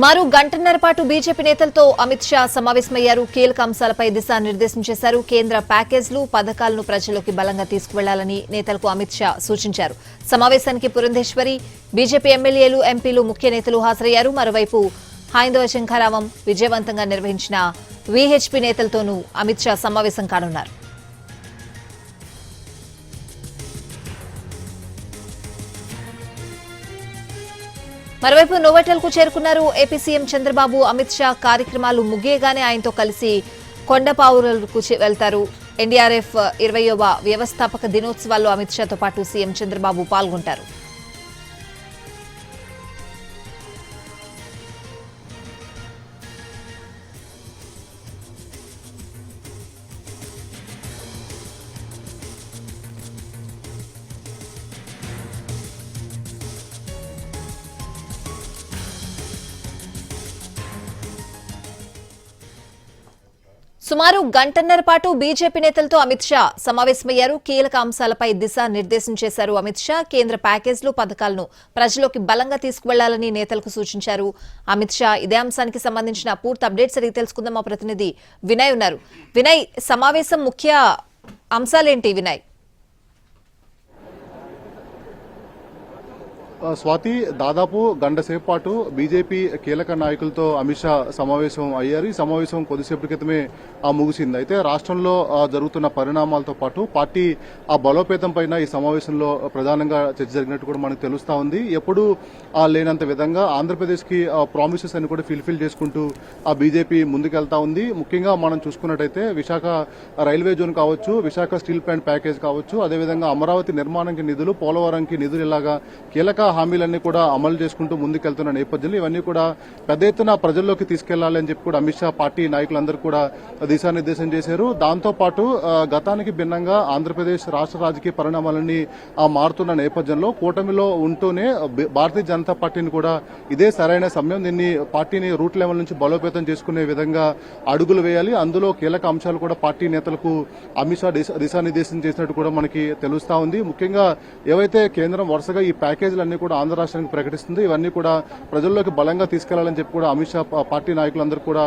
సుమారు గంటన్నర పాటు బీజేపీ నేతలతో అమిత్ షా సమావేశమయ్యారు. కీలక అంశాలపై దిశానిర్దేశం చేశారు. కేంద్ర ప్యాకేజీలు, పథకాలను ప్రజల్లోకి బలంగా తీసుకువెళ్లాలని నేతలకు అమిత్ షా సూచించారు. సమావేశానికి పురంధేశ్వరి, బీజేపీ ఎమ్మెల్యేలు, ఎంపీలు, ముఖ్య నేతలు హాజరయ్యారు. మరోవైపు హైందవ శంఖారావం విజయవంతంగా నిర్వహించిన వీహెచ్పీ నేతలతోనూ అమిత్ షా సమావేశం కానున్నారు. మరోవైపు నోవోటల్ కు చేరుకున్నారు ఏపీ సీఎం చంద్రబాబు. అమిత్ షా కార్యక్రమాలు ముగియగానే ఆయనతో కలిసి కొండపావులకు వెళ్తారు. ఎన్డీఆర్ఎఫ్ 20వ వ్యవస్థాపక దినోత్సవాల్లో అమిత్ షాతో పాటు సీఎం చంద్రబాబు పాల్గొంటారు. సుమారు గంటన్నర పాటు బీజేపీ నేతలతో అమిత్ షా సమావేశమయ్యారు. కీలక అంశాలపై దిశానిర్దేశం చేశారు అమిత్ షా. కేంద్ర ప్యాకేజీలు, పథకాలను ప్రజల్లోకి బలంగా తీసుకువెళ్లాలని నేతలకు సూచించారు అమిత్ షా. ఇదే అంశానికి సంబంధించిన పూర్తి అప్డేట్స్ అడిగి తెలుసుకుందాం. మా ప్రతినిధి వినయ్ ఉన్నారు. వినయ్, సమావేశం ముఖ్య అంశాలేంటి వినయ్? స్వాతి, దాదాపు గంట సేపు పాటు బీజేపీ కీలక నాయకులతో అమిత్ షా సమావేశం అయ్యారు. ఈ సమావేశం కొద్దిసేపటి క్రితమే ముగిసింది. అయితే రాష్ట్రంలో జరుగుతున్న పరిణామాలతో పాటు పార్టీ బలోపేతం పైన ఈ సమావేశంలో ప్రధానంగా చర్చ జరిగినట్టు కూడా మనకు తెలుస్తా ఉంది. ఎప్పుడు లేనంత విధంగా ఆంధ్రప్రదేశ్ కి ప్రామిసెస్ అని కూడా ఫిల్ఫిల్ చేసుకుంటూ బీజేపీ ముందుకెళ్తా ఉంది. ముఖ్యంగా మనం చూసుకున్నట్టయితే విశాఖ రైల్వే జోన్ కావచ్చు, విశాఖ స్టీల్ ప్లాంట్ ప్యాకేజ్ కావచ్చు, అదేవిధంగా అమరావతి నిర్మాణానికి నిధులు, పోలవరంకి నిధులు, ఇలాగా కీలక హామీలన్నీ కూడా అమలు చేసుకుంటూ ముందుకెళ్తున్న నేపథ్యంలో ఇవన్నీ కూడా పెద్ద ఎత్తున ప్రజల్లోకి తీసుకెళ్లాలి అని చెప్పి కూడా అమిత్ షా పార్టీ నాయకులందరూ కూడా దిశానిర్దేశం చేశారు. దాంతో పాటు గతానికి భిన్నంగా ఆంధ్రప్రదేశ్ రాష్ట్ర రాజకీయ పరిణామాలన్నీ మారుతున్న నేపథ్యంలో కూటమిలో ఉంటూనే భారతీయ జనతా పార్టీని కూడా ఇదే సరైన సమయం, దీన్ని పార్టీని రూట్ లెవెల్ నుంచి బలోపేతం చేసుకునే విధంగా అడుగులు వేయాలి. అందులో కీలక అంశాలు కూడా పార్టీ నేతలకు అమిత్ షా దిశానిర్దేశం చేసినట్టు కూడా మనకి తెలుస్తా ఉంది. ముఖ్యంగా ఏవైతే కేంద్రం వరుసగా ఈ ప్యాకేజీలన్నీ కూడా ఆంధ్ర రాష్ట్రానికి ప్రకటిస్తుంది, ఇవన్నీ కూడా ప్రజల్లోకి బలంగా తీసుకెళ్లాలని చెప్పి కూడా అమిత్ షా పార్టీ నాయకులందరూ కూడా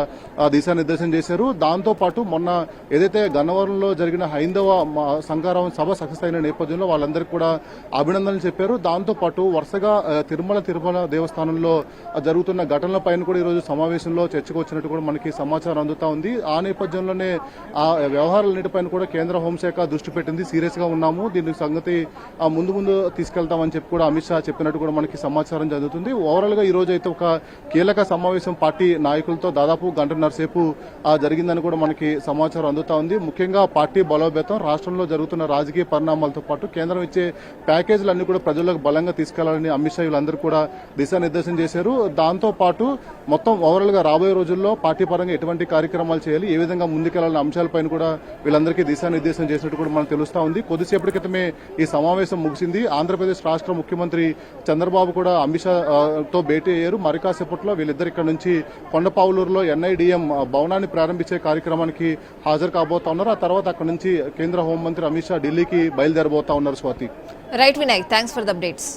దిశానిర్దేశం చేశారు. దాంతో పాటు మొన్న ఏదైతే గన్నవరంలో జరిగిన హైందవ శంఖారావం సభ సక్సెస్ అయిన నేపథ్యంలో వాళ్ళందరికీ కూడా అభినందనలు చెప్పారు. దాంతో పాటు వరుసగా తిరుమల దేవస్థానంలో జరుగుతున్న ఘటనలపైన కూడా ఈరోజు సమావేశంలో చర్చకు వచ్చినట్టు కూడా మనకి సమాచారం అందుతా ఉంది. ఆ నేపథ్యంలోనే ఆ వ్యవహారాలన్నిటిపైన కూడా కేంద్ర హోంశాఖ దృష్టి పెట్టింది. సీరియస్ గా ఉన్నాము, దీని సంగతి ముందు తీసుకెళ్తామని చెప్పి కూడా అమిత్ షా చెప్పినట్టు కూడా మనకి సమాచారం జరుగుతుంది. ఓవరాల్ గా ఈ రోజు అయితే ఒక కీలక సమావేశం పార్టీ నాయకులతో దాదాపు గంటన్నర సేపు జరిగిందని కూడా మనకి సమాచారం అందుతా ఉంది. ముఖ్యంగా పార్టీ బలోపేతం, రాష్ట్రంలో జరుగుతున్న రాజకీయ పరిణామాలతో పాటు కేంద్రం ఇచ్చే ప్యాకేజీలన్నీ కూడా ప్రజలకు బలంగా తీసుకెళ్లాలని అమిత్ షా వీళ్ళందరూ కూడా దిశానిర్దేశం చేశారు. దాంతో పాటు మొత్తం ఓవరాల్ గా రాబోయే రోజుల్లో పార్టీ పరంగా ఎటువంటి కార్యక్రమాలు చేయాలి, ఏ విధంగా ముందుకెళ్లాలనే అంశాలపైన కూడా వీళ్ళందరికీ దిశానిర్దేశం చేసినట్టు కూడా మనకు తెలుస్తా ఉంది. కొద్దిసేపటి క్రితమే ఈ సమావేశం ముగిసింది. ఆంధ్రప్రదేశ్ రాష్ట్ర ముఖ్యమంత్రి చంద్రబాబు కూడా అమిత్ షా తో భేటీ అయ్యారు. మరి కాసేపట్లో వీళ్ళిద్దరు ఇక్కడ నుంచి కొండపావులూరులో ఎన్ఐడిఎం భవనాన్ని ప్రారంభించే కార్యక్రమానికి హాజరు కాబోతా ఉన్నారు. ఆ తర్వాత అక్కడ నుంచి కేంద్ర హోంమంత్రి అమిత్ షా ఢిల్లీకి బయలుదేరబోతా ఉన్నారు. Swathi, right Vinay, thanks for the updates.